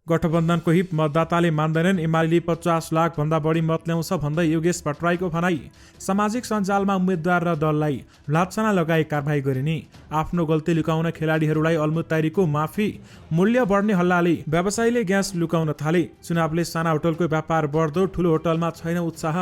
गठबन्धनको hip मतदाताले मान्दैनन्, एमाले 50 लाख भन्दा बढी मत ल्याउँछ भन्दै योगेश भट्टराईको भनाई। सामाजिक सञ्जालमा उम्मेद्वार र दललाई लाछना लगाई कारबाही गरिने, आफ्नो गल्ती लुकाउन खेलाडीहरूलाई अल्मुत्तारीको माफी, मूल्य बढ्ने हल्लाले व्यवसायीले ग्यास लुकाउन थाले, चुनावले साना होटलको व्यापार बढ्दो, ठुलो होटलमा छैन उत्साह।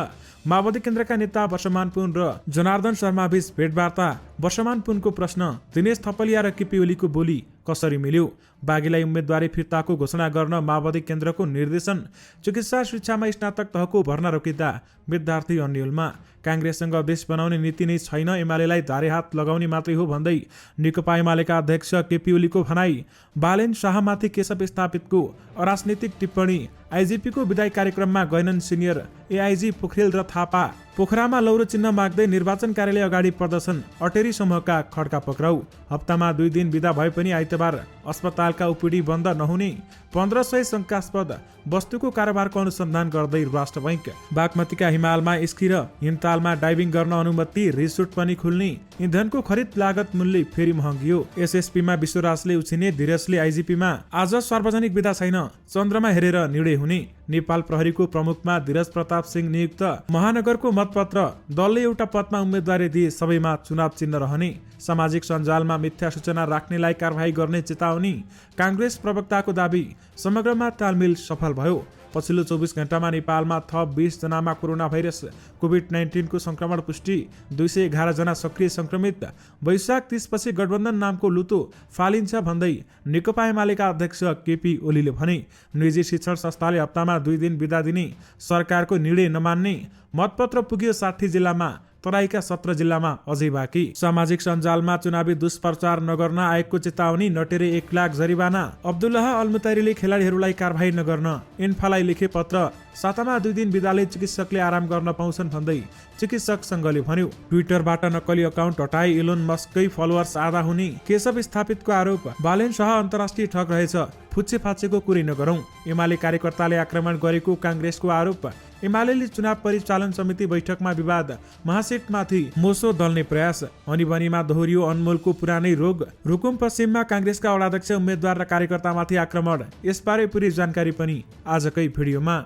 माओवादी केन्द्रका नेता वर्षमान पुन र जनार्दन शर्मा बीच भेटवार्ता। वर्षमान पुनको प्रश्न, दिनेश थपलिया र केपी ओलीको बोली कसरी मिल्यो? बागीलाई उम्मेदवारी फिर्ताको घोषणा गर्न माओवादी केन्द्रको निर्देशन। चिकित्सा शिक्षामा स्नातक तहको भर्ना रोकिँदा विद्यार्थी अन्यलमा। काङ्ग्रेससँग देश बनाउने नीति नै छैन, एमालेलाई धारे हात लगाउने मात्रै हो भन्दै नेकपा एमालेका अध्यक्ष केपी ओलीको भनाई। बालेन शाहमाथि केशव स्थापितको अराजनीतिक टिप्पणी। आइजिपीको विदाई कार्यक्रममा गएनन् सिनियर एआइजी पोखरेल र थापा। पोखरामा लौरो चिन्ह माग्दै निर्वाचन कार्यालय अगाडि प्रदर्शन, अटेरी समूहका खड्का पक्राउ। हप्तामा 2 दिन बिदा भए पनि आइतबार अस्पतालका ओपिडी बन्द नहुने। 1500 शंकास्पद वस्तुको कारोबारको अनुसन्धान गर्दै राष्ट्र बैंक। बागमतीका हिमालमा स्की र हिमतालमा डाइभिङ गर्न अनुमति, रिसोर्ट पनि खुल्ने। इन्धनको खरिद लागत मूल्य फेरि महँगियो। एसएसपीमा विश्वराजले उछिने, धीरजले आइजिपीमा। आज सार्वजनिक विदा छैन, चन्द्रमा हेरेर निर्णय हुने। नेपाल प्रहरीको प्रमुखमा धीरज प्रताप सिंह नियुक्त। महानगरको मतपत्र, दलले एउटा पदमा उम्मेदवारी दिए, सबैमा चुनाव चिन्ह रहने। सामाजिक सञ्जालमा मिथ्या सूचना राख्नेलाई कारबाही गर्ने चेतावनी। काङ्ग्रेस प्रवक्ताको दाबी, समग्रमा तालमेल सफल भयो। पछिल्लो 24 घण्टामा नेपालमा थप 20 जनामा कोरोना भाइरस कोभिड-19 को संक्रमण पुष्टि। 211 जना सक्रिय संक्रमित। वैशाख 30 पछि गठबन्धन नामको लुतो फालिन्छ भन्दै नेकपा एमालेका अध्यक्ष केपी ओलीले भने। निजी शिक्षण संस्थाले हप्तामा 2 दिन बिदा दिने, सरकारको निर्णय नमान्ने। मतपत्र पुग्यो 60 जिल्लामा, तराईका 17 जिल्लामा अझै बाँकी। सामाजिक सञ्जालमा चुनावी दुष्प्रचार नगर्न आयोगको चेतावनी, नटेरे 1 लाख जरिवाना। अब्दुल्लाह अल्मुतारीले खेलाडीहरूलाई कारबाही नगर्न इन्फालाई लेखे पत्र। सातामा 2 दिन बिदाले चिकित्सकले आराम गर्न पाउँछन् भन्दै चिकित्सक संघले भन्यो। ट्विटरबाट नक्कली अकाउन्ट हटाए, इलोन मस्ककै फलोअर्स आधा हुने। केशव स्थापितको आरोप, बालेन शाह अन्तर्राष्ट्रिय ठग रहेछ, फुच्चे फाचेको कुरै नगरौं। एमाले कार्यकर्ताले आक्रमण गरेको काङ्ग्रेसको आरोप। एमाले चुनाव परिचालन समिति बैठकमा विवाद, महासेटमाथि मोसो दल्ने प्रयास। अनिबनीमा दोहोरियो अनमोलको पुरानै रोग। रुकुम पश्चिममा काङ्ग्रेसका वडाध्यक्ष उम्मेद्वार र कार्यकर्तामाथि आक्रमण। यसबारे पूरै जानकारी पनि आजकै भिडियोमा।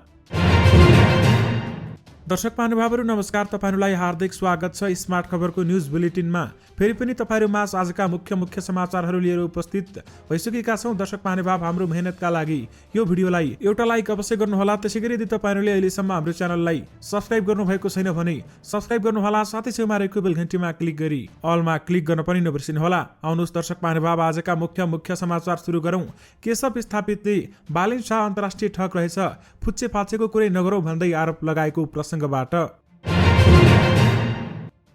दर्शक महानुभावहरू नमस्कार, तपाईहरुलाई हार्दिक स्वागत छ स्मार्ट खबरको न्यूज बुलेटिनमा। फेरि पनि तपाईहरुमाझ आजका मुख्य समाचारहरू लिएर उपस्थित भइसकेका छौं। दर्शक महानुभाव, हाम्रो मेहनतका लागि यो भिडियोलाई एउटा लाइक अवश्य गर्नुहोला। त्यसैगरी यदि तपाईहरुले अहिलेसम्म हाम्रो च्यानललाई सब्स्क्राइब गर्नुभएको छैन भने सब्स्क्राइब गर्नुहोला। साथै छेउमा रहेको बेल घण्टीमा क्लिक गरी अलमा क्लिक गर्न पनि नबिर्सिनुहोला। आउनुहोस् दर्शक महानुभाव, आजका मुख्य समाचार सुरु गरौं। केशव स्थापितले बालेन शाह अन्तर्राष्ट्रिय ठग रहेछ, फुच्चे फाचेको कुरै नगरौं भन्दै आरोप लगाएको प्रसंगबाट।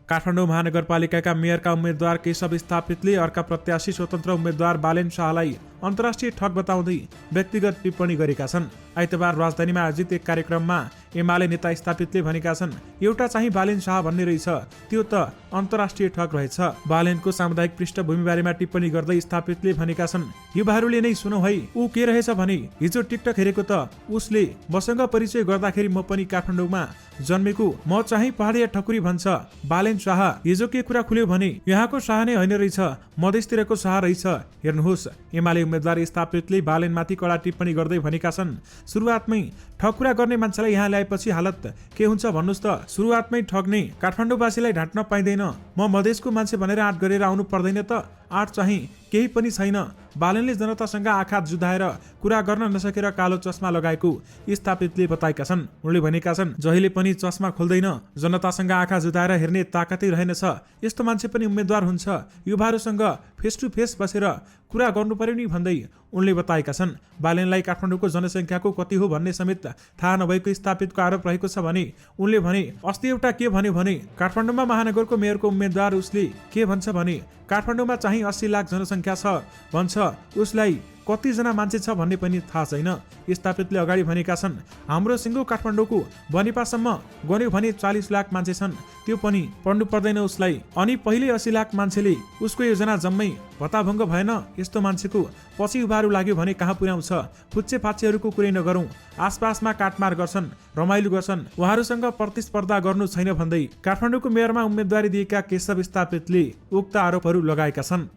काठमाडौँ महानगरपालिकाका मेयरका उम्मेद्वार केशव स्थापितले अर्का प्रत्याशी स्वतन्त्र उम्मेद्वार बालेन शाहलाई अन्तर्राष्ट्रिय ठग बताउँदै व्यक्तिगत टिप्पणी गरेका छन्। आइतबार राजधानीमा आयोजित एक कार्यक्रममा एमाले नेता स्थापितले भनेका छन्, एउटा चाहिँ बालेन शाह भन्ने रहेछ, त्यो त अन्तर्राष्ट्रिय ठग रहेछ। बालेनको सामुदायिक पृष्ठभूमिबारेमा टिप्पणी गर्दै स्थापितले भनेका छन्, युवाहरूले नै सुनौ है, ऊ के रहेछ भने हिजो टिकटक हेरेको त उसले मसँग परिचय गर्दाखेरि म पनि काठमाडौँमा जन्मेको, म चाहिँ पहाडिया ठकुरी भन्छ बालेन शाह। हिजो के कुरा खुल्यो भने यहाँको शाह नै होइन रहेछ, मधेसतिरको शाह रहेछ। हेर्नुहोस्, एमाले उम्मेद्वार स्थापितले बालेनमाथि कडा टिप्पणी गर्दै भनेका छन्, सुरुवातमै ठकुरा गर्ने मान्छेलाई यहाँ ल्याएपछि हालत के हुन्छ भन्नुहोस् त। सुरुवातमै ठग्ने काठमाडौँवासीलाई ढाँट्न पाइँदैन। म मधेसको मान्छे भनेर आँट गरेर आउनु पर्दैन त। आँट चाहिँ केही पनि छैन। बालेनले जनतासँग आँखा जुधाएर कुरा गर्न नसकेर कालो चस्मा लगाएको स्थापितले बताएका छन्। उनले भनेका छन्, जहिले पनि चस्मा खोल्दैन, जनतासँग आँखा जुधाएर हेर्ने ताकतै रहेनछ। यस्तो मान्छे पनि उम्मेद्वार हुन्छ, युवाहरूसँग फेस टु फेस बसेर कुरा गर्नु पर्यो नि भन्दै उनले बताएका छन्। बालेनलाई काठमाडौँको जनसङ्ख्याको कति हो भन्ने समेत थाहा नभएको स्थापितको आरोप रहेको छ भने उनले भने, अस्ति एउटा के भन्यो भने काठमाडौँमा महानगरको मेयरको उम्मेद्वार उसले के भन्छ भने काठमाडौँमा चाहिँ 80 लाख जनसङ्ख्या छ भन्छ, उसलाई कतिजना मान्छे छ भन्ने पनि थाहा छैन। स्थापितले अगाडि भनेका छन्, हाम्रो सिङ्गो काठमाडौँको बनेपासम्म गन्यो भने 40 लाख मान्छे छन्, त्यो पनि पढ्नु पर्दैन उसलाई। अनि पहिले 80 लाख मान्छेले उसको योजना जम्मै भत्ताभङ्ग भएन। यस्तो मान्छेको पछि उभारू लाग्यो भने कहाँ पुर्याउँछ। फुच्चे फाचेहरूको कुरै नगरौं। आसपासमा काटमार गर्छन्, रमाइलो गर्छन्, उहाँहरूसँग प्रतिस्पर्धा गर्नु छैन भन्दै काठमाडौँको मेयरमा उम्मेदवारी दिएका केशव स्थापितले उक्त आरोपहरू लगाएका छन्।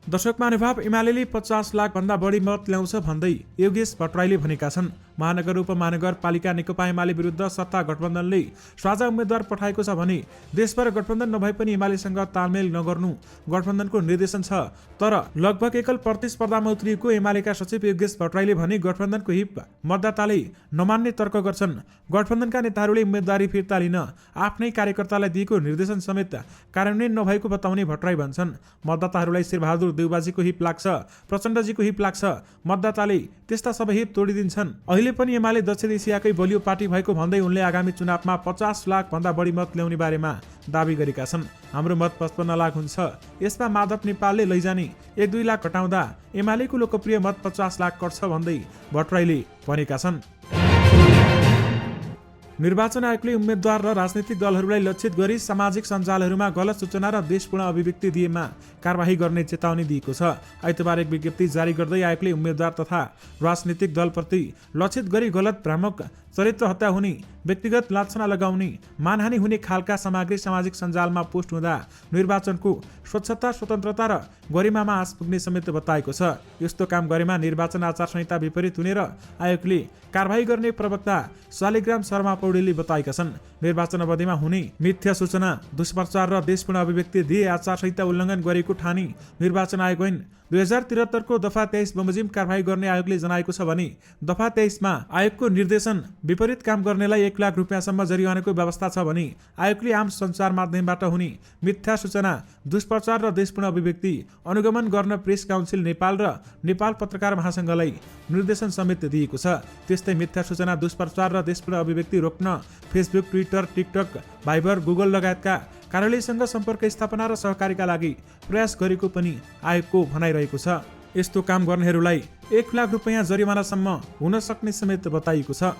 दर्शक महानुभाव, एमाले 50 लाख भन्दा बढी मत ल्याउँछ भन्दै योगेश भट्टराईले भनेका छन्। महानगर उपमहानगरपालिका नेकपा एमाले विरुद्ध सत्ता गठबन्धनले साझा उम्मेद्वार पठाएको छ भने देशभर गठबन्धन नभए पनि एमालेसँग तालमेल नगर्नु गठबन्धनको निर्देशन छ। तर लगभग एकल प्रतिस्पर्धामा उत्रिएको एमालेका सचिव योगेश भट्टराईले भने गठबन्धनको हिप मतदाताले नमान्ने तर्क गर्छन्। गठबन्धनका नेताहरूले उम्मेदवारी फिर्ता लिन आफ्नै कार्यकर्तालाई दिएको निर्देशन समेत कार्यान्वयन नभएको बताउने भट्टराई भन्छन्। मतदाताहरूलाई शेरबहादुर देउबाजीको हिप लाग्छ, प्रचण्डजीको हिप लाग्छ, मतदाताले त्यस्ता सबै हिप तोडिदिन्छन्। अहिले पनि एमाले दक्षिण एसियाकै बलियो पार्टी भएको भन्दै उनले आगामी चुनावमा 50 लाख भन्दा बढी मत ल्याउने बारेमा दावी गरेका छन्। हाम्रो मत 55 लाख हुन्छ, यसमा माधव नेपालले लैजाने 1-2 लाख घटाउँदा एमालेको लोकप्रिय मत 50 लाख कट्छ भन्दै भट्टराईले भनेका छन्। निर्वाचन आयोगले उम्मेद्वार र राजनीतिक दलहरूलाई लक्षित गरी सामाजिक सञ्जालहरूमा गलत सूचना र देशपूर्ण अभिव्यक्ति दिएमा कारबाही गर्ने चेतावनी दिएको छ। आइतबार एक विज्ञप्ति जारी गर्दै आयोगले उम्मेद्वार तथा राजनीतिक दलप्रति लक्षित गरी गलत भ्रामक चरित्र हत्या हुने, व्यक्तिगत लान्छना लगाउने, मानहानि हुने खालका सामग्री सामाजिक सञ्जालमा पोस्ट हुँदा निर्वाचनको स्वच्छता, स्वतन्त्रता र गरिमामा आँच पुग्ने समेत बताएको छ। यस्तो काम गरेमा निर्वाचन आचार संहिता विपरीत हुने र आयोगले कारबाही गर्ने प्रवक्ता शालिग्राम शर्मा पौडेलले बताएका छन्। निर्वाचन अवधिमा हुने मिथ्या सूचना, दुष्प्रचार र देशपूर्ण अभिव्यक्ति दिए आचार संहिता उल्लङ्घन गरेको ठानी निर्वाचन आयोग ऐन 2073 को दफा 23 बमोजिम कारबाही गर्ने आयोगले जनाएको छ भने दफा 23 मा आयोगको निर्देशन विपरीत काम गर्नेलाई 1 लाख रुपियाँसम्म जरिवानाको व्यवस्था छ भने आयोगले आम सञ्चार माध्यमबाट हुने मिथ्या सूचना, दुष्प्रचार र देशपूर्ण अभिव्यक्ति अनुगमन गर्न प्रेस काउन्सिल नेपाल र नेपाल पत्रकार महासंघलाई निर्देशन समेत दिएको छ। त्यस्तै मिथ्या सूचना, दुष्प्रचार र देशपूर्ण अभिव्यक्ति रोक्न Facebook, Twitter, TikTok, Viber, Google लगायतका कार्यालयसँग सम्पर्क स्थापना र सहकारीका लागि प्रयास गरेको पनि आयोगको भनाइरहेको छ। यस्तो काम गर्नेहरूलाई 1 लाख रुपियाँ जरिवानासम्म हुन सक्ने समेत बताइएको छ।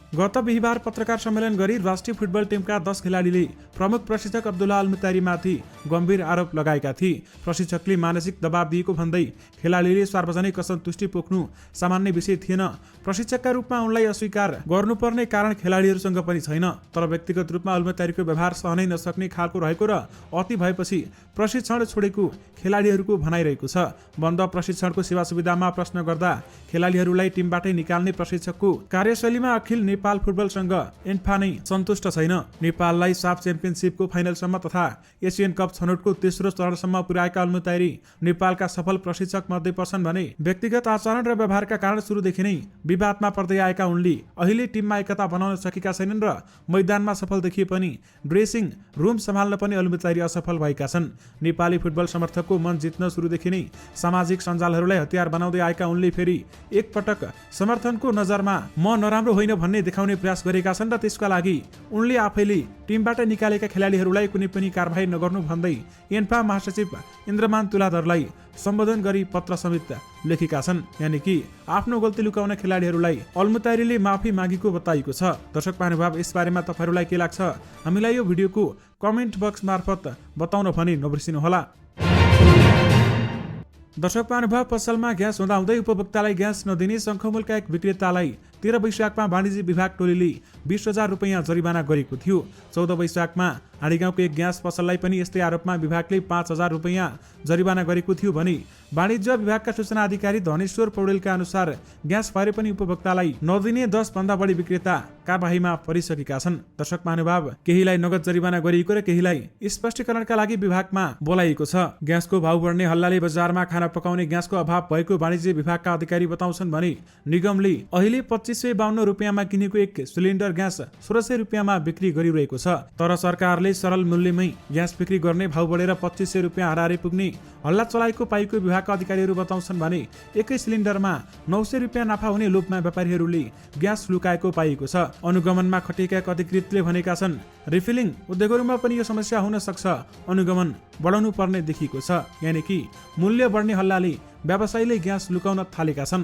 गत बिहिबार पत्रकार सम्मेलन गरी राष्ट्रिय फुटबल टिमका 10 खेलाडीले प्रमुख प्रशिक्षक अब्दुल्ला अल्मुतारीमाथि गम्भीर आरोप लगाएका थिए। प्रशिक्षकले मानसिक दबाव दिएको भन्दै खेलाडीले सार्वजनिक असन्तुष्टि पोख्नु सामान्य विषय थिएन। प्रशिक्षकका रूपमा उनलाई अस्वीकार गर्नुपर्ने कारण खेलाडीहरूसँग पनि छैन। तर व्यक्तिगत रूपमा अल्मुतारीको व्यवहार सहनै नसक्ने खालको रहेको र अति भएपछि प्रशिक्षण छोडेको खेलाडीहरूको भनाइरहेको छ। बन्द प्रशिक्षणको सेवा सुविधामा प्रश्न गर्दा खेलाडीहरूलाई टिमबाटै निकाल्ने प्रशिक्षकको कार्यशैलीमा अखिल नेपाल फुटबलसँग एन्फा नै सन्तुष्ट छैन। नेपाललाई साफ च्याम्पियनसिपको फाइनलसम्म तथा एसियन कप छनौटको तेस्रो चरणसम्म पुर्याएका अल्मुतारी नेपालका सफल प्रशिक्षक मध्ये पर्छन् भने व्यक्तिगत आचरण र व्यवहारका कारण सुरुदेखि नै विवादमा पर्दै आएका उनले अहिले टिममा एकता बनाउन सकेका छैनन् र मैदानमा सफल देखिए पनि ड्रेसिङ रुम सम्हाल्न पनि अल्मुतारी असफल भएका छन्। नेपाली फुटबल समर्थकको मन जित्न सुरुदेखि नै सामाजिक सञ्जालहरूलाई हतियार बनाउँदै आएका उनले फेरि एकपटक समर्थनको नजरमा म नराम्रो होइन भन्ने देखाउने प्रयास गरेका छन् र त्यसका लागि उनले आफैले टिमबाट निकालेका खेलाडीहरूलाई कुनै पनि कारबाही नगर्नु भन्दै एन्फा महासचिव इन्द्रमान तुलाधरलाई सम्बोधन गरी पत्र समेत लेखेका छन्। यानि कि आफ्नो गल्ती लुकाउन खेलाडीहरूलाई अल्मुतारीले माफी मागेको बताइएको छ। दर्शक महानुभाव, यसबारेमा तपाईँहरूलाई के लाग्छ हामीलाई यो भिडियोको कमेन्ट बक्स मार्फत बताउन भनी नबिर्सिनुहोला। दर्शक महानुभाव, पसलमा ग्यास हुँदाहुँदै उपभोक्तालाई ग्यास नदिने शङ्खमुलका एक विक्रेतालाई 13 वैशाखमा वाणिज्य विभाग टोलीले 20,000 रुपियाँ जरिवाना गरेको थियो। 14 वैशाखमा हाँडीगाउँको एक ग्यास पसललाई पनि यस्तै आरोपमा विभागले 5,000 रुपियाँ जरिवाना गरेको थियो भने वाणिज्य विभागका सूचना अधिकारी धनेश्वर पौडेलका अनुसार ग्यास भएर पनि उपभोक्तालाई नदिने 10 भन्दा बढी विक्रेता कारबाहीमा परिसकेका छन्। दर्शक महानुभाव, केहीलाई नगद जरिवाना गरिएको र केहीलाई स्पष्टीकरणका लागि विभागमा बोलाइएको छ। ग्यासको भाउ बढ्ने हल्लाले बजारमा खाना पकाउने ग्यासको अभाव भएको वाणिज्य विभागका अधिकारी बताउँछन् भने निगमले अहिले 2552 रुपियाँमा किनेको एक सिलिन्डर ग्यास 1600 रुपियाँमा बिक्री गरिरहेको छ। तर सरकारले सरल मूल्यमै ग्यास बिक्री गर्ने, भाउ बढेर 2500 रुपियाँ हाराहारी पुग्ने हल्ला चलाएको पाएको विभागका अधिकारीहरू बताउँछन् भने एकै सिलिन्डरमा 900 रुपियाँ नाफा हुने लोभमा व्यापारीहरूले ग्यास लुकाएको पाइएको छ। अनुगमनमा खटिएका अधिकृतले भनेका छन् रिफिलिङ उद्योगहरूमा पनि यो समस्या हुन सक्छ, अनुगमन बढाउनु पर्ने देखिएको छ। यानि कि मूल्य बढ्ने हल्लाले व्यवसायीले ग्यास लुकाउन थालेका छन्।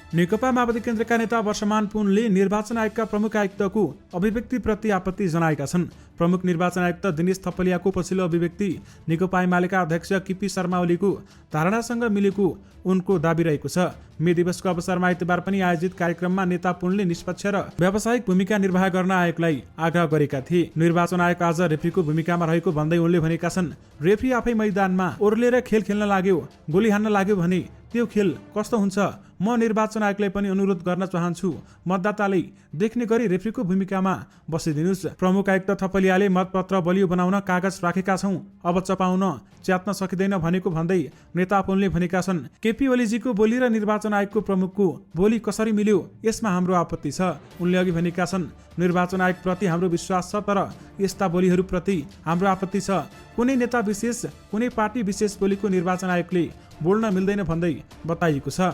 नेकपा माओवादी केन्द्रका नेता वर्षमान पुनले निर्वाचन आयोगका प्रमुख आयुक्तको अभिव्यक्तिप्रति आपत्ति जनाएका छन्। प्रमुख निर्वाचन आयुक्त दिनेश थपलियाको पछिल्लो अभिव्यक्ति नेकपा एमालेका अध्यक्ष केपी शर्मा ओलीको धारणासँग मिलेको उनको दाबी रहेको छ। मे दिवसको अवसरमा आइतबार पनि आयोजित कार्यक्रममा नेता पुनले निष्पक्ष र व्यावसायिक भूमिका निर्वाह गर्न आयोगलाई आग्रह गरेका थिए। निर्वाचन आयोग आज रेफ्रीको भूमिकामा रहेको भन्दै उनले भनेका छन्, रेफ्री आफै मैदानमा ओर्लेर खेल खेल्न लाग्यो, गोली हान्न लाग्यो भने त्यो खेल कस्तो हुन्छ? म निर्वाचन आयोगलाई पनि अनुरोध गर्न चाहन्छु, मतदाताले देख्ने गरी रेफ्रीको भूमिकामा बसिदिनुस्। प्रमुख आयुक्त थपलियाले मतपत्र बलियो बनाउन कागज राखेका छौं, अब चपाउन च्यात्न सकिँदैन भनेको भन्दै नेता पुनले भनेका छन्, केपी ओलीजीको बोली र निर्वाचन आयोगको प्रमुखको बोली कसरी मिल्यो, यसमा हाम्रो आपत्ति छ। उनले अघि भनेका छन्, निर्वाचन आयोग प्रति हाम्रो विश्वास छ, तर यस्ता बोलीहरूप्रति हाम्रो आपत्ति छ। कुनै नेता विशेष, कुनै पार्टी विशेष बोलीको निर्वाचन आयोगले बोल्न मिल्दैन भन्दै बताइएको छ।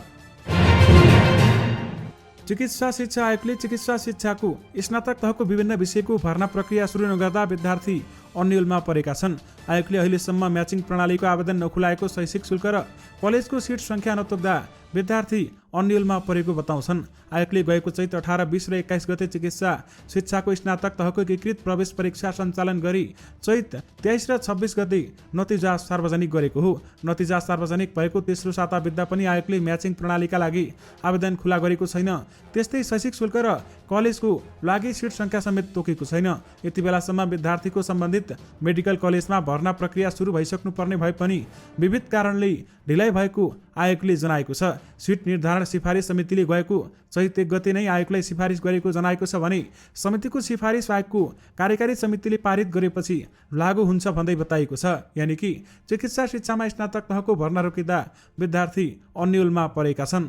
चिकित्सा शिक्षा आयोगले चिकित्सा शिक्षाको स्नातक तहको विभिन्न विषयको भर्ना प्रक्रिया सुरु नगर्दा विद्यार्थी अन्यलमा परेका छन्। आयोगले अहिलेसम्म म्याचिङ प्रणालीको आवेदन नखुलाएको, शैक्षिक शुल्क र कलेजको सिट सङ्ख्या नतोक्दा विद्यार्थी अन्यलमा परेको बताउँछन्। आयोगले गएको चैत 18, 20 र 21 गते चिकित्सा शिक्षाको स्नातक तहको एकीकृत प्रवेश परीक्षा सञ्चालन गरी चैत 23 र 26 गते नतिजा सार्वजनिक गरेको हो। नतिजा सार्वजनिक भएको तेस्रो साता बित्दा पनि आयोगले म्याचिङ प्रणालीका लागि आवेदन खुला गरेको छैन। त्यस्तै शैक्षिक शुल्क र कलेजको लागि सिट सङ्ख्या समेत तोकेको छैन। यति बेलासम्म विद्यार्थीको सम्बन्धित मेडिकल कलेजमा भर्ना प्रक्रिया सुरु भइसक्नुपर्ने भए पनि विविध कारणले ढिलाइ भएको आयोगले जनाएको छ। सिट निर्धारण सिफारिस समितिले गएको चैत 1 गते नै आयोगलाई सिफारिस गरेको जनाएको छ भने समितिको सिफारिस आयोगको कार्यकारी समितिले पारित गरेपछि लागू हुन्छ भन्दै बताइएको छ। यानि कि चिकित्सा शिक्षामा स्नातक तहको भर्ना रोकिँदा विद्यार्थी अन्यलमा परेका छन्।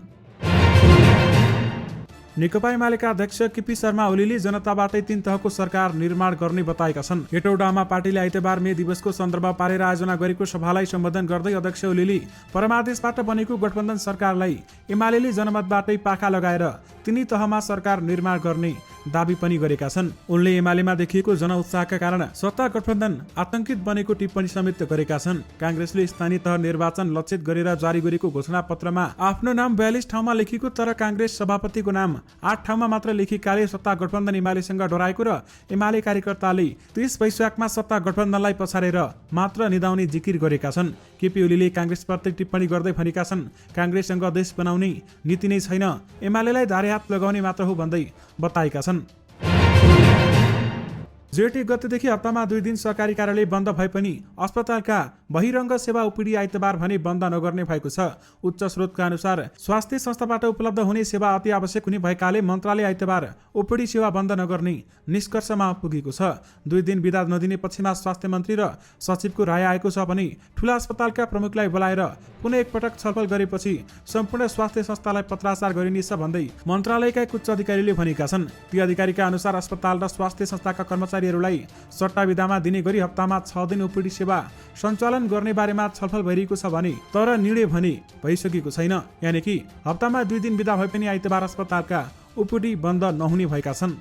नेकपा एमालेका अध्यक्ष केपी शर्मा ओलीले जनताबाटै 3 तहको सरकार निर्माण गर्ने बताएका छन्। हेटौडामा पार्टीले आइतबार मे दिवसको सन्दर्भ पारेर आयोजना गरेको सभालाई सम्बोधन गर्दै अध्यक्ष ओलीले परमादेशबाट बनेको गठबन्धन सरकारलाई एमालेले जनमतबाटै पाखा लगाएर 3 तहमा सरकार निर्माण गर्ने दाबी पनि गरेका छन्। उनले एमालेमा देखिएको जनउत्साहका कारण सत्ता गठबन्धन आतंकित बनेको टिप्पणी समेत गरेका छन्। कांग्रेसले स्थानीय तह निर्वाचन लक्षित गरेर जारी गरेको घोषणा पत्रमा आफ्नो नाम 42 ठाउँमा लेखिएको, तर कांग्रेस सभापतिको नाम 8 ठाउँमा मात्र लेखिएकाले सत्ता गठबन्धन एमालेसँग डराएको र एमाले कार्यकर्ताले 30 वैशाखमा सत्ता गठबन्धनलाई पछारेर मात्र निदाउने जिकिर गरेका छन्। केपी ओलीले कांग्रेसप्रति टिप्पणी गर्दै भनेका छन्, कांग्रेससँग देश बनाउने नीति नै छैन, एमालेलाई धारे हात लगाउने मात्र हो भन्दै बताएका छन्। जेठ 1 गतेदेखि हप्तामा 2 दिन सरकारी कार्यालय बन्द भए पनि अस्पतालका बहिरङ्ग सेवा ओपीडी आइतबार भने बन्द नगर्ने भएको छ। उच्च स्रोतका अनुसार स्वास्थ्य संस्थाबाट उपलब्ध हुने सेवा अति आवश्यक हुने भएकाले मन्त्रालय आइतबार ओपीडी सेवा बन्द नगर्ने निष्कर्षमा पुगेको छ। 2 दिन बिदा नदिने पक्षमा स्वास्थ्य मन्त्री र सचिवको राय आएको छ भने ठूला अस्पतालका प्रमुखलाई बोलाएर पुनः एकपटक छलफल गरेपछि सम्पूर्ण स्वास्थ्य संस्थालाई पत्राचार गरिनेछ भन्दै मन्त्रालयका उच्च अधिकारीले भनेका छन्। ती अधिकारीका अनुसार अस्पताल र स्वास्थ्य संस्थाका कर्मचारीहरूलाई सट्टा विधामा दिने गरी हप्तामा 6 दिन ओपीडी सेवा सञ्चालन गर्ने बारेमा छलफल भइरहेको छ भने तर निर्णय भने भइसकेको छैन। यानि कि हप्तामा 2 दिन बिदा भए पनि आइतबार अस्पतालका ओपीडी बन्द नहुने भएका छन्।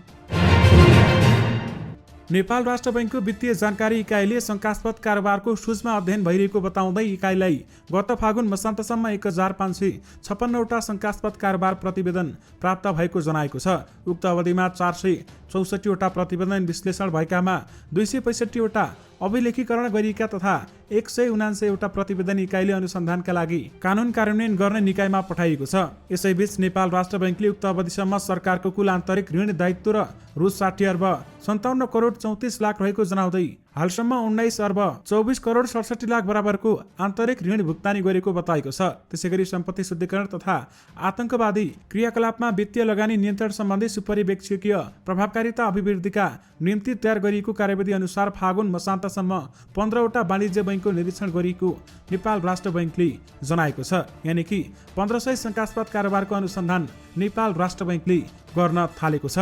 नेपाल राष्ट्र बैंकको वित्तीय जानकारी इकाइले शंकास्पद कारोबारको सूक्ष्म अध्ययन भइरहेको बताउँदै इकाइलाई गत फागुन मसान्तसम्म 1556 वटा शंकास्पद कारोबार प्रतिवेदन प्राप्त भएको जनाएको छ। उक्त अवधिमा 464 वटा प्रतिवेदन विश्लेषण भएकामा 265 वटा अभिलेखीकरण गरिएका तथा 179 वटा प्रतिवेदन इकाइले अनुसन्धानका लागि कानून कार्यान्वयन गर्ने निकायमा पठाइएको छ। यसैबीच नेपाल राष्ट्र बैंकले उक्त अवधिसम्म सरकारको कुल आन्तरिक ऋण दायित्व र रु 60 अर्ब 57 करोड 34 लाख रहेको जनाउँदै हालसम्म 19 अर्ब 24 करोड 67 लाख बराबरको आन्तरिक ऋण भुक्तानी गरेको बताएको छ। त्यसैगरी सम्पत्ति शुद्धिकरण तथा आतंकवादी क्रियाकलापमा वित्तीय लगानी नियन्त्रण सम्बन्धी सुपरिवेक्षकीय प्रभावकारिता अभिवृद्धिका निम्ति तयार गरिएको कार्यविधि अनुसार फागुन मसान्तसम्म 15 वटा वाणिज्य बैंकको निरीक्षण गरिएको नेपाल राष्ट्र बैंकले जनाएको छ। यानि कि 1500 शंकास्पद कारोबारको अनुसन्धान नेपाल राष्ट्र बैंकले गर्न थालेको छ।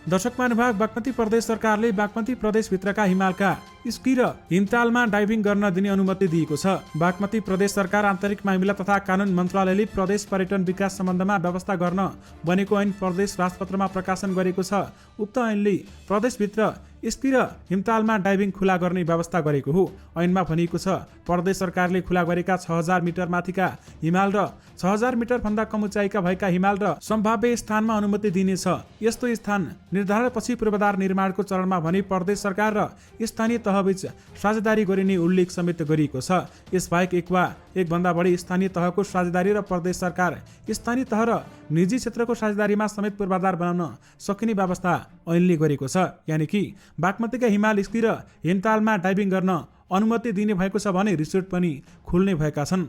दर्शक महानुभाव, बागमती प्रदेश सरकारले बागमती प्रदेशभित्रका हिमालका स्की र हिमतालमा डाइभिङ गर्न दिने अनुमति दिएको छ। बागमती प्रदेश सरकार आन्तरिक मामिला तथा कानुन मन्त्रालयले प्रदेश पर्यटन विकास सम्बन्धमा व्यवस्था गर्न बनेको ऐन प्रदेश राजपत्रमा प्रकाशन गरेको छ। उक्त ऐनले प्रदेशभित्र स्की र हिमतालमा डाइभिङ खुला गर्ने व्यवस्था गरेको हो। ऐनमा भनिएको छ प्रदेश सरकारले खुला गरेका 6000 मिटर माथिका हिमाल र 6000 मिटर भन्दा कम उचाइका भएका हिमाल र सम्भाव्य स्थानमा अनुमति दिनेछ। यस्तो स्थान निर्धारणपछि पूर्वाधार निर्माणको चरणमा भने प्रदेश सरकार र स्थानीय तहबीच साझेदारी गरिने उल्लेख समेत गरिएको छ। यसबाहेक एक वा एक भन्दा बढी स्थानीय तहको साझेदारी र प्रदेश सरकार स्थानीय तह र निजी क्षेत्रको साझेदारीमा समेत पूर्वाधार बनाउन सकिने व्यवस्था ऐनले गरेको छ। यानि कि बागमतीका हिमाल स्की र हिमतालमा डाइभिङ गर्न अनुमति दिने भएको छ भने रिसोर्ट पनि खुल्ने भएका छन्।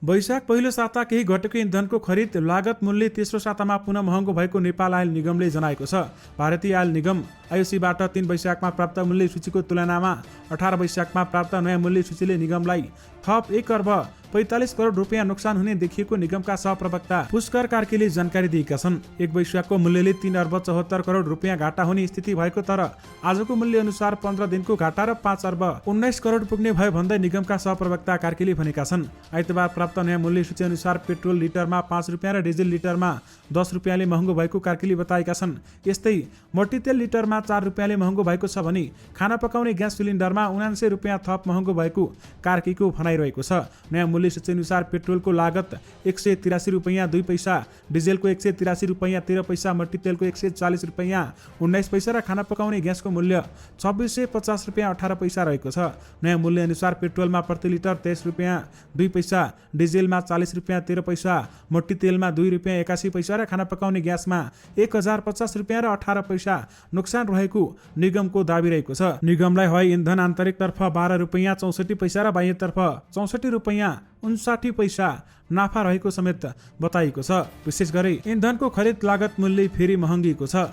वैशाख पहिलो साता केही घटेको इन्धनको खरिद लागत मूल्य तेस्रो सातामा पुनः महँगो भएको नेपाल आयल निगमले जनाएको छ। भारतीय आयल निगम आइओसीबाट 3 वैशाखमा प्राप्त मूल्य सूचीको तुलनामा 18 वैशाखमा प्राप्त नयाँ मूल्य सूचीले निगमलाई थप 1 अर्ब 45 करोड रुपियाँ नोक्सान हुने देखिएको निगमका सहप्रवक्ता पुष्कर कार्कीले जानकारी दिएका छन्। 1 वैशाखको मूल्यले 3 अर्ब 74 करोड रुपियाँ घाटा हुने स्थिति भएको तर आजको मूल्य अनुसार 15 दिनको घाटा र 5 अर्ब 19 करोड पुग्ने भयो भन्दै निगमका सहप्रवक्ता कार्कीले भनेका छन्। आइतबार प्राप्त नयाँ मूल्य सूची अनुसार पेट्रोल लिटरमा 5 रुपियाँ र डिजेल लिटरमा 10 रुपियाँले महँगो भएको कार्कीले बताएका छन्। यस्तै मट्टीतेल लिटरमा 4 रुपियाँले महँगो भएको छ भने खाना पकाउने ग्यास सिलिन्डरमा 79 रुपियाँ थप महँगो भएको कार्कीको भनाइरहेको छ। नयाँ मूल्य सूची अनुसार पेट्रोलको लागत 183 रुपियाँ 2 पैसा, डिजेलको 183 रुपियाँ 13 पैसा, मट्टीतेलको 140 रुपियाँ 19 पैसा र खाना पकाउने ग्यासको मूल्य 2650 रुपियाँ 18 पैसा रहेको छ। नयाँ मूल्य अनुसार पेट्रोलमा प्रति लिटर 23 रुपियाँ 2 पैसा, डिजेलमा 40 रुपियाँ 13 पैसा, मट्टीतेलमा 2 रुपियाँ 81 पैसा र खाना पकाउने ग्यासमा 1050 रुपियाँ र 18 पैसा नोक्सान रहेको निगमको दाबी रहेको छ। निगमलाई हवाई इन्धन आन्तरिकतर्फ 12 रुपियाँ 64 पैसा र बाह्यतर्फ 64 रुपियाँ 59 पैसा नाफा रहेको समेत बताइएको छ। विशेष गरी इन्धनको खरिद लागत मूल्य फेरि महँगिएको छ।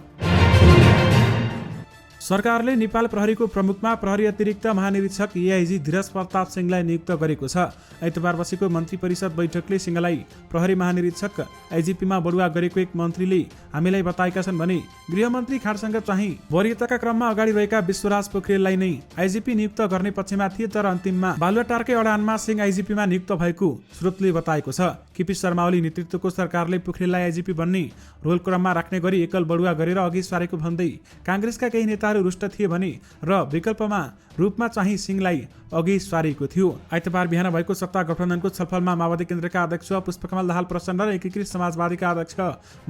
सरकारले नेपाल प्रहरीको प्रमुखमा प्रहरी अतिरिक्त महानिरीक्षक एआइजी धीरज प्रताप सिंहलाई नियुक्त गरेको छ। आइतबार बसेको मन्त्री परिषद बैठकले सिंहलाई प्रहरी महानिरीक्षक आइजिपीमा बढुवा गरेको एक मन्त्रीले हामीलाई बताएका छन् भने गृहमन्त्री खाँडसँग चाहिँ वरियताका क्रममा अगाडि रहेका विश्वराज पोखरेललाई नै आइजिपी नियुक्त गर्ने पक्षमा थिए तर अन्तिममा बालुवाटारकै अडानमा सिंह आइजिपीमा नियुक्त भएको स्रोतले बताएको छ। केपी शर्मा ओली नेतृत्वको सरकारले पोखरेललाई आइजिपी बन्ने रोल क्रममा राख्ने गरी एकल बढुवा गरेर अघि सारेको भन्दै काङ्ग्रेसका केही नेताहरू रुष्ट थिए भने र विकल्पमा रूपमा चाहिँ सिंहलाई अघि सारेको थियो। आइतबार बिहान भएको सत्ता गठबन्धनको छलफलमा माओवादी केन्द्रका अध्यक्ष पुष्पकमल दाहाल प्रचण्ड र एकीकृत समाजवादीका अध्यक्ष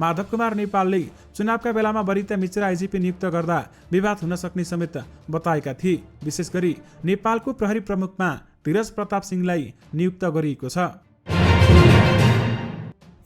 माधव कुमार नेपालले चुनावका बेलामा वरिता मिश्र आइजिपी नियुक्त गर्दा विवाद हुन सक्ने समेत बताएका थिए। विशेष गरी नेपालको प्रहरी प्रमुखमा धीरज प्रताप सिंहलाई नियुक्त गरिएको छ।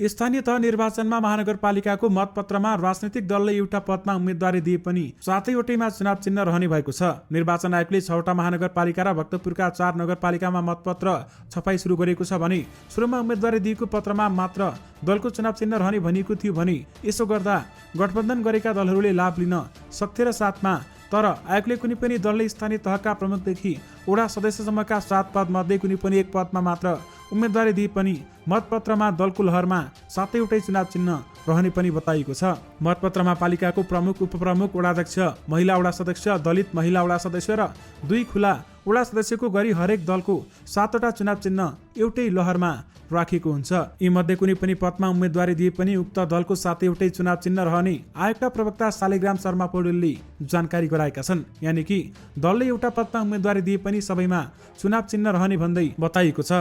स्थानीय तह निर्वाचनमा महानगरपालिकाको मतपत्रमा राजनैतिक दलले एउटा पदमा उम्मेदवारी दिए पनि 7वटैमा चुनाव चिन्ह रहने भएको छ। निर्वाचन आयोगले 6वटा महानगरपालिका र भक्तपुरका 4 नगरपालिकामा मतपत्र छपाई सुरु गरेको छ भने सुरुमा उम्मेदवारी दिएको पत्रमा मात्र दलको चुनाव चिन्ह रहने भनिएको थियो भने यसो गर्दा गठबन्धन गरेका दलहरूले लाभ लिन सक्थे र साथमा तर आयोगले कुनै पनि दलले स्थानीय तहका प्रमुखदेखि वडा सदस्यसम्मका 7 पद मध्ये कुनै पनि एक पदमा मात्र उम्मेदवारी दिए पनि मतपत्रमा दलको लहरमा 7वटै चुनाव चिन्ह रहने पनि बताइएको छ। मतपत्रमा पालिकाको प्रमुख, उपप्रमुख, वडाध्यक्ष, महिला वडा सदस्य, दलित महिला वडा सदस्य र 2 खुला वडा सदस्यको गरी हरेक दलको 7वटा चुनाव चिन्ह एउटै लहरमा राखिएको हुन्छ। यी मध्ये कुनै पनि पदमा उम्मेदवारी दिए पनि उक्त दलको 7वटै चुनाव चिन्ह रहने आयोगका प्रवक्ता शालिग्राम शर्मा पौडेलले जानकारी गराएका छन्। यानि कि दलले एउटा पदमा उम्मेदवारी दिए पनि सबैमा चुनाव चिन्ह रहने भन्दै बताइएको छ।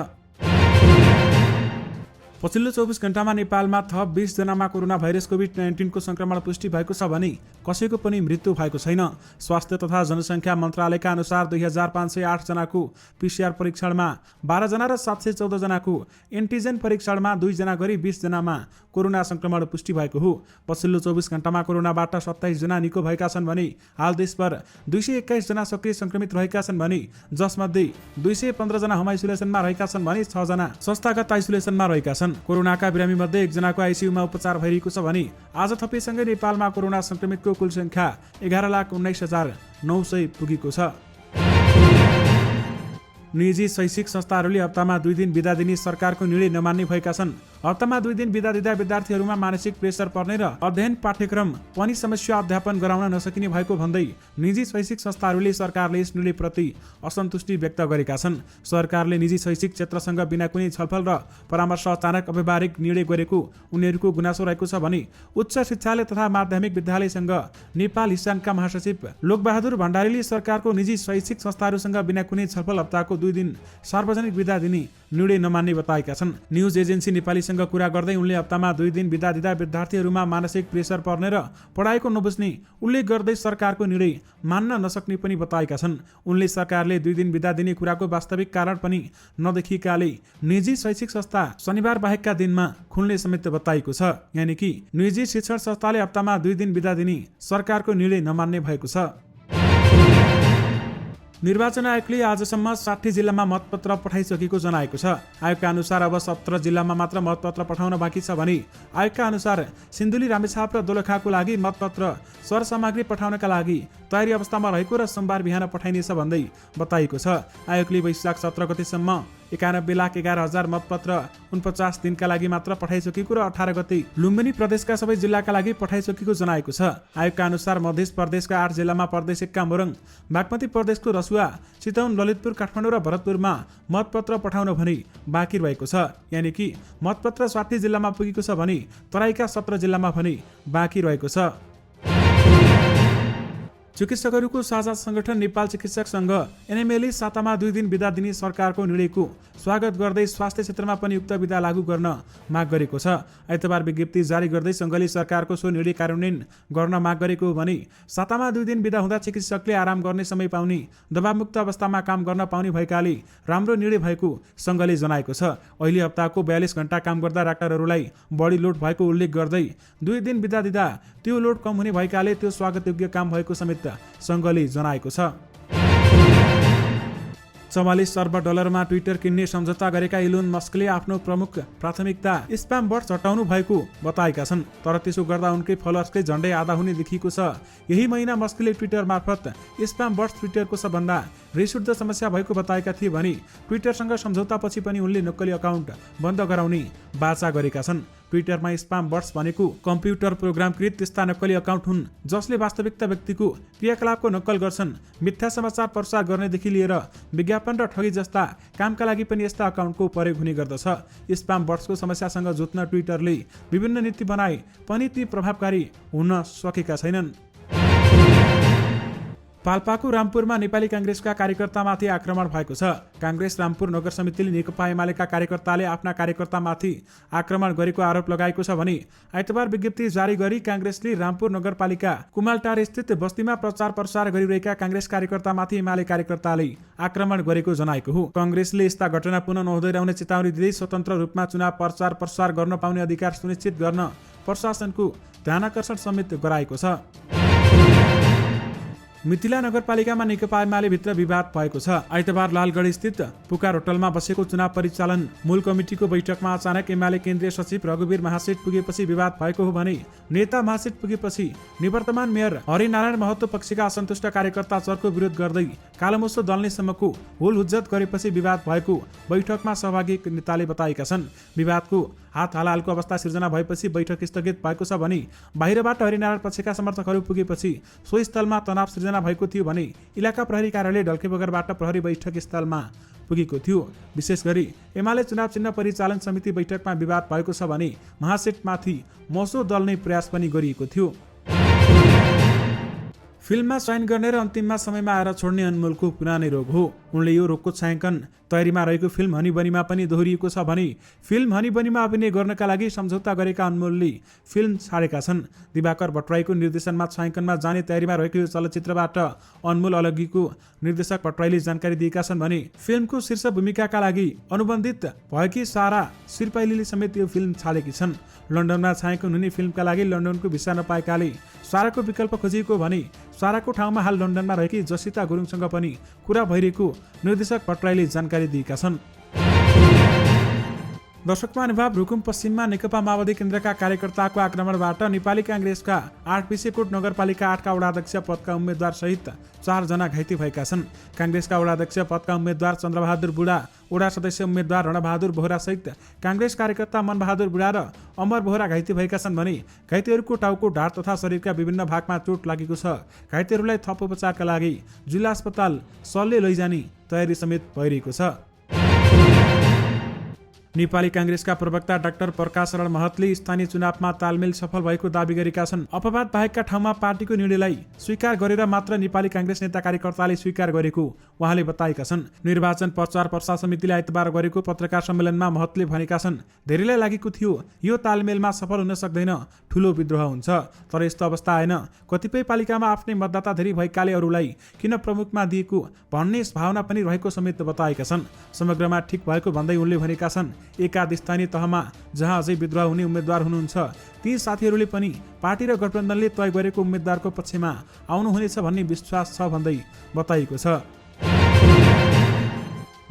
पछिल्लो 24 घण्टामा नेपालमा थप 20 जनामा कोरोना भाइरस कोभिड-19 को संक्रमण पुष्टि भएको छ भने कसैको पनि मृत्यु भएको छैन। स्वास्थ्य तथा जनसङ्ख्या मन्त्रालयका अनुसार 2508 जनाको पीसीआर परीक्षणमा 12 जना र 714 जनाको एन्टिजेन परीक्षणमा 2 जना गरी 20 जनामा कोरोना संक्रमण पुष्टि भएको हो। पछिल्लो 24 घण्टामा कोरोनाबाट 27 जना निको भएका छन् भने हाल देशभर 221 जना सक्रिय संक्रमित रहेका छन् भने जसमध्ये 215 जना होम आइसोलेसनमा रहेका छन् भने 6 जना संस्थागत आइसोलेसनमा रहेका छन्। कोरोनाका बिरामी मध्ये 1 जनाको आइसियुमा उपचार भइरहेको छ भने आज थपिसँगै नेपालमा कोरोना संक्रमितको कुल संख्या 11,19,900 पुगेको छ। निजी शैक्षिक संस्थाहरूले हप्तामा 2 दिन बिदा दिने सरकारको निर्णय नमान्ने भएका छन्। हप्तामा 2 दिन बिदा दिँदा विद्यार्थीहरूमा मानसिक प्रेसर पर्ने र अध्ययन पाठ्यक्रम पनि समस्या अध्यापन गराउन नसकिने भएको भन्दै निजी शैक्षिक संस्थाहरूले सरकारले यस निर्णयप्रति असन्तुष्टि व्यक्त गरेका छन्। सरकारले निजी शैक्षिक क्षेत्रसँग बिना कुनै छलफल र परामर्श अचानक अव्यावहारिक निर्णय गरेको उनीहरूको गुनासो रहेको छ भने उच्च शिक्षालय तथा माध्यमिक विद्यालयसँग नेपाल हिसानका महासचिव लोकबहादुर भण्डारीले सरकारको निजी शैक्षिक संस्थाहरूसँग बिना कुनै छलफल हप्ताको 2 दिन सार्वजनिक बिदा दिने निर्णय नमान्ने बताएका छन्। न्युज एजेन्सी नेपालीसँग कुरा गर्दै उनले हप्तामा 2 दिन बिदा दिँदा विद्यार्थीहरूमा मानसिक प्रेसर पर्ने र पढाइको नबुझ्ने उल्लेख गर्दै सरकारको निर्णय मान्न नसक्ने पनि बताएका छन्। उनले सरकारले 2 दिन बिदा दिने कुराको वास्तविक कारण पनि नदेखिएकाले निजी शैक्षिक संस्था शनिबार बाहेकका दिनमा खुल्ने समेत बताइएको छ। यानि कि निजी शिक्षण संस्थाले हप्तामा 2 दिन बिदा दिने सरकारको निर्णय नमान्ने भएको छ। निर्वाचन आयोगले आजसम्म 60 जिल्लामा मतपत्र पठाइसकेको जनाएको छ। आयोगका अनुसार अब 17 जिल्लामा मात्र मतपत्र पठाउन बाँकी छ भने आयोगका अनुसार सिन्धुली, रामेछाप र दोलखाको लागि मतपत्र सरसामग्री पठाउनका लागि तयारी अवस्थामा रहेको र सोमबार बिहान पठाइनेछ भन्दै बताइएको छ। आयोगले वैशाख 17 गतेसम्म 91,11,000 मतपत्र 49 दिनका लागि मात्र पठाइसकेको र 18 गते लुम्बिनी प्रदेशका सबै जिल्लाका लागि पठाइसकेको जनाएको छ। आयोगका अनुसार मध्य प्रदेशका 8 जिल्लामा प्रदेश 1 का मोरङ, बागमती प्रदेशको रसुवा, चितवन, ललितपुर, काठमाडौँ र भरतपुरमा मतपत्र पठाउन भने बाँकी रहेको छ। यानि कि मतपत्र 60 जिल्लामा पुगेको छ भने तराईका 17 जिल्लामा भने बाँकी रहेको छ। चिकित्सकहरूको साझा संगठन नेपाल चिकित्सक संघ एनएमएले सातामा 2 दिन बिदा दिने सरकारको निर्णयको स्वागत गर्दै स्वास्थ्य क्षेत्रमा पनि उक्त बिदा लागू गर्न माग गरेको छ। आइतबार विज्ञप्ति जारी गर्दै संघले सरकारको सो निर्णय कार्यान्वयन गर्न माग गरेको हो भने सातामा 2 दिन बिदा हुँदा चिकित्सकले आराम गर्ने समय पाउने, दबावमुक्त अवस्थामा काम गर्न पाउने भएकाले राम्रो निर्णय भएको संघले जनाएको छ। अहिले हप्ताको 42 घण्टा काम गर्दा डाक्टरहरूलाई बढी लोड भएको उल्लेख गर्दै 2 दिन बिदा दिँदा त्यो लोड कम हुने भएकाले त्यो स्वागतयोग्य काम भएको समेत संघले जनाएको छ। 44 अर्ब डलरमा ट्विटर किन्ने सम्झौता गरेका इलोन मस्कले आफ्नो प्रमुख प्राथमिकता स्प्याम बट्स हटाउनु भएको बताएका छन्। तर त्यसो गर्दा उनकै फलोअर्सकै झण्डै आधा हुने देखिएको छ। यही महिना मस्कले ट्विटर मार्फत स्प्याम बट्स ट्विटरको सबभन्दा रिसउठ्दो समस्या भएको बताएका थिए भने ट्विटरसँग सम्झौतापछि पनि उनले नक्कली अकाउन्ट बन्द गराउने बाचा गरेका छन्। ट्विटरमा स्प्याम बट्स भनेको कम्प्युटर प्रोग्रामकृत त्यस्ता नक्कली अकाउन्ट हुन् जसले वास्तविकता व्यक्तिको क्रियाकलापको नक्कल गर्छन्। मिथ्या समाचार प्रसार गर्नेदेखि लिएर विज्ञापन र ठगी जस्ता कामका लागि पनि यस्ता अकाउन्टको प्रयोग हुने गर्दछ। स्प्याम बट्सको समस्यासँग जुझ्न ट्विटरले विभिन्न नीति बनाए पनि ती प्रभावकारी हुन सकेका छैनन्। पाल्पाको रामपुरमा नेपाली कांग्रेसका कार्यकर्तामाथि आक्रमण भएको छ। कांग्रेस रामपुर नगर समितिले नेकपा एमालेका कार्यकर्ताले आफ्ना कार्यकर्तामाथि आक्रमण गरेको आरोप लगाएको छ भने आइतबार विज्ञप्ति जारी गरी कांग्रेसले रामपुर नगरपालिका कुमालटार स्थित बस्तीमा प्रचार प्रसार गरिरहेका कांग्रेस कार्यकर्तामाथि एमाले कार्यकर्ताले आक्रमण गरेको जनाएको हो। कांग्रेसले यस्ता घटना पुनः नहुँदै चेतावनी दिँदै स्वतन्त्र रूपमा चुनाव प्रचार प्रसार गर्न पाउने अधिकार सुनिश्चित गर्न प्रशासनको ध्यानाकर्षण समेत गराएको छ। मिथिला नगरपालिकामा नेकपा एमाले भित्र विवाद भएको छ। आइतबार लालगढ स्थित पुकार होटलमा बसेको चुनाव परिचालन मूल कमिटीको बैठकमा अचानक एमाले केन्द्रीय सचिव रघुवीर महासेठ पुगेपछि विवाद भएको हो भने नेता महासेठ पुगेपछि निवर्तमान मेयर हरिनारायण महतो पक्षका असन्तुष्ट कार्यकर्ता चर्को विरोध गर्दै कालोमोसो दल्नेसम्मको हुलहुज्जत गरेपछि विवाद भएको बैठकमा सहभागी नेताले बताएका छन्। विवादको हात हालहालको अवस्था सिर्जना भएपछि बैठक स्थगित भएको छ भने बाहिरबाट हरिनारायण पक्षका समर्थकहरू पुगेपछि सो स्थलमा तनाव सिर्जना भएको थियो भने इलाका प्रहरी कार्यालय ढल्केबगरबाट प्रहरी बैठक स्थलमा पुगेको थियो। विशेष गरी एमाले चुनाव चिन्ह परिचालन समिति बैठकमा विवाद भएको छ भने महासेठमाथि मोसो दल्ने प्रयास पनि गरिएको थियो। फिल्ममा साइन गर्ने र अन्तिममा समयमा आएर छोड्ने अनमोलको पुरानै रोग हो। उनले यो रोगको छायाङ्कन तयारीमा रहेको फिल्म हनी बनीमा पनि दोहोरिएको छ भने फिल्म हनी बनीमा अभिनय गर्नका लागि सम्झौता गरेका अनमोलले फिल्म छाडेका छन्। दिवाकर भट्टराईको निर्देशनमा छायाङ्कनमा जाने तयारीमा रहेको यो चलचित्रबाट अनमोल अलग्गीको निर्देशक भट्टराईले जानकारी दिएका छन् भने फिल्मको शीर्ष भूमिकाका लागि अनुबन्धित भएकी सारा सिरपाइलीले समेत यो फिल्म छाडेकी छन्। लन्डनमा छायाङ्कन हुने फिल्मका लागि लन्डनको भिसा नपाएकाले साराको विकल्प खोजिएको भने साराको ठाउँमा हाल लन्डनमा रहेकी जसिता गुरुङसँग पनि कुरा भइरहेको निर्देशक भट्टराईले जानकारी दिएका छन्। दर्शक महानुभाव, रुकुम पश्चिममा नेकपा माओवादी केन्द्रका कार्यकर्ताको आक्रमणबाट नेपाली काङ्ग्रेसका 8 विसेकोट नगरपालिका 8का वडाध्यक्ष पदका उम्मेद्वार सहित 4 जना घाइते भएका छन्। काङ्ग्रेसका वडाध्यक्ष पदका उम्मेद्वार चन्द्रबहादुर बुढा, वडा सदस्य उम्मेद्वार रणबहादुर बोहरा सहित काङ्ग्रेस कार्यकर्ता मनबहादुर बुढा र अमर बोहरा घाइते भएका छन् भने घाइतेहरूको टाउको, ढाड तथा शरीरका विभिन्न भागमा चोट लागेको छ। घाइतेहरूलाई थप उपचारका लागि जिल्ला अस्पताल सल्ले लैजाने तयारी समेत भइरहेको छ। नेपाली काङ्ग्रेसका प्रवक्ता डाक्टर प्रकाश शरण महतले स्थानीय चुनावमा तालमेल सफल भएको दावी गरेका छन्। अपवाद बाहेकका ठाउँमा पार्टीको निर्णयलाई स्वीकार गरेर मात्र नेपाली काङ्ग्रेस नेता कार्यकर्ताले स्वीकार गरेको उहाँले बताएका छन्। निर्वाचन प्रचार प्रसार समितिले आइतबार गरेको पत्रकार सम्मेलनमा महतले भनेका छन्, धेरैलाई लागेको थियो यो तालमेलमा सफल हुन सक्दैन, ठुलो विद्रोह हुन्छ, तर यस्तो अवस्था आएन। कतिपय पालिकामा आफ्नै मतदाता धेरै भएकाले अरूलाई किन प्रमुखमा दिएको भन्ने भावना पनि रहेको समेत बताएका छन्। समग्रमा ठिक भएको भन्दै उनले भनेका छन्, एकाध स्थानीय तहमा जहाँ अझै विद्रोह हुने उम्मेद्वार हुनुहुन्छ ती साथीहरूले पनि पार्टी र गठबन्धनले तय गरेको उम्मेद्वारको पक्षमा आउनुहुनेछ भन्ने विश्वास छ भन्दै बताइएको छ।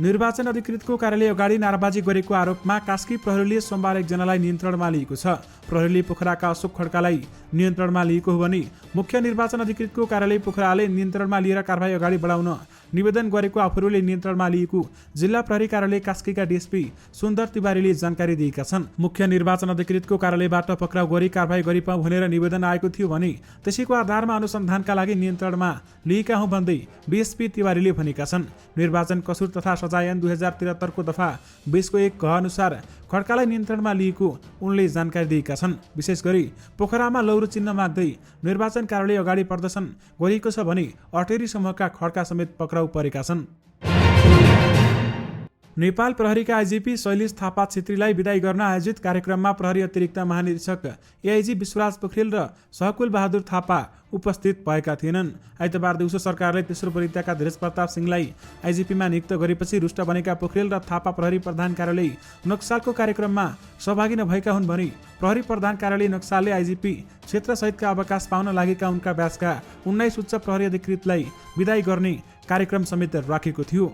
निर्वाचन अधिकृतको कार्यालय अगाडि नाराबाजी गरेको आरोपमा कास्की प्रहरीले सोमबार एकजनालाई नियन्त्रणमा लिएको छ। प्रहरीले पोखराका अशोक खड्कालाई नियन्त्रणमा लिएको हो भने मुख्य निर्वाचन अधिकृतको कार्यालय पोखराले नियन्त्रणमा लिएर कारबाही अगाडि बढाउन निवेदन गरेको आफूहरूले नियन्त्रणमा लिएको जिल्ला प्रहरी कार्यालय कास्कीका डीएसपी सुन्दर तिवारीले जानकारी दिएका छन्। मुख्य निर्वाचन अधिकृतको कार्यालयबाट पक्राउ गरी कारबाही गरिपाउँ भनेर निवेदन आएको थियो भने त्यसैको आधारमा अनुसन्धानका लागि नियन्त्रणमा लिएका हुँ भन्दै डीएसपी तिवारीले भनेका छन्। निर्वाचन कसुर तथा सजाय ऐन 2073 को दफा 20 को 1 क अनुसार खड्कालाई नियन्त्रणमा लिएको उनले जानकारी दिएका छन्। विशेष गरी पोखरामा लौरो चिन्ह माग्दै निर्वाचन कार्यालय अगाडि प्रदर्शन गरिएको छ भने 18 समूहका खड्का समेत पक्राउ परेका छन्। नेपाल प्रहरीका आइजिपी शैलेश थापा छेत्रीलाई विदाई गर्न आयोजित कार्यक्रममा प्रहरी अतिरिक्त महानिरीक्षक एआइजी विश्वराज पोखरेल र सहकुल बहादुर थापा उपस्थित भएका थिएनन्। आइतबार दिउँसो सरकारले तेस्रो परित्यागका धीरज प्रताप सिंहलाई आइजिपीमा नियुक्त गरेपछि रुष्ट बनेका पोखरेल र थापा प्रहरी प्रधान कार्यालय नक्सालको कार्यक्रममा सहभागी नभएका हुन् भने प्रहरी प्रधान कार्यालय नक्सालले आइजिपी क्षेत्र सहितका अवकाश पाउन लागेका उनका ब्याचका 19 उच्च प्रहरी अधिकृतलाई विदाई गर्ने कार्यक्रम समेत राखेको थियो।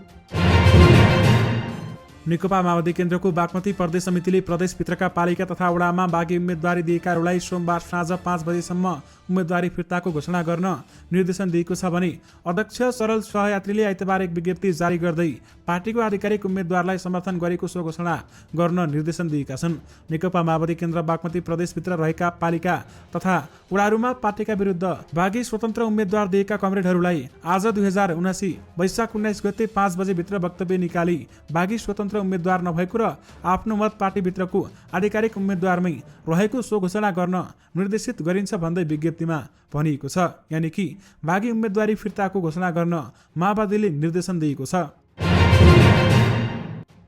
नेकपा माओवादी केन्द्रको बागमती प्रदेश समितिले प्रदेशभित्रका पालिका तथा वडामा बाँकी उम्मेदवारी दिएकाहरूलाई सोमबार साँझ 5 बजेसम्म उम्मेदवारी फिर्ताको घोषणा गर्न निर्देशन दिएको छ भने अध्यक्ष सरल सहयात्रीले आइतबार एक विज्ञप्ति जारी गर्दै पार्टीको आधिकारिक उम्मेदवारलाई समर्थन गरेको सो घोषणा गर्न निर्देशन दिएका छन्। नेकपा माओवादी केन्द्र बागमती प्रदेशभित्र रहेका पालिका तथा वडाहरूमा पार्टीका विरुद्ध बाँकी स्वतन्त्र उम्मेद्वार दिएका कमरेडहरूलाई आज 2079 वैशाख 19 गते 5 बजेभित्र वक्तव्य निकाली बाँकी स्वतन्त्र उम्मेद्वार नभएको र आफ्नो मत पार्टीभित्रको आधिकारिक उम्मेद्वारमै रहेको सो घोषणा गर्न निर्देशित गरिन्छ भन्दै विज्ञप्तिमा भनिएको छ। यानि कि बाँकी उम्मेदवारी फिर्ताको घोषणा गर्न माओवादीले निर्देशन दिएको छ।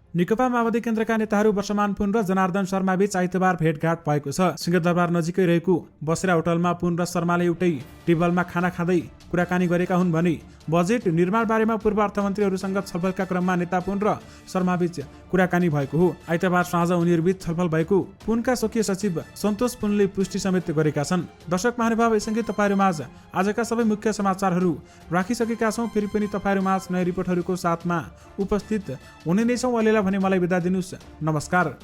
नेकपा माओवादी केन्द्रका नेताहरू वर्षमान पुन र जनार्दन शर्मा बीच आइतबार भेटघाट भएको छ। सिंहदरबार नजिकै रहेको बसेरा होटलमा पुन र शर्माले एउटै टेबलमा खाना खाँदै कुराकानी गरेका हुन् भने बजेट निर्माण बारेमा पूर्व अर्थमन्त्रीहरूसँग छलफलका क्रममा नेता पुन र शर्मा बीच कुराकानी भएको हो। आइतबार साँझ उनीहरूबीच छलफल भएको पुनका स्वकीय सचिव सन्तोष पुनले पुष्टि समेत गरेका छन्। दर्शक महानुभाव, यससँगै तपाईँहरूमाझ आजका सबै मुख्य समाचारहरू राखिसकेका छौँ। फेरि पनि तपाईँहरूमाझ नयाँ रिपोर्टहरूको साथमा उपस्थित हुने नै छौँ। अहिलेलाई भने मलाई बिदा दिनुहोस्। नमस्कार।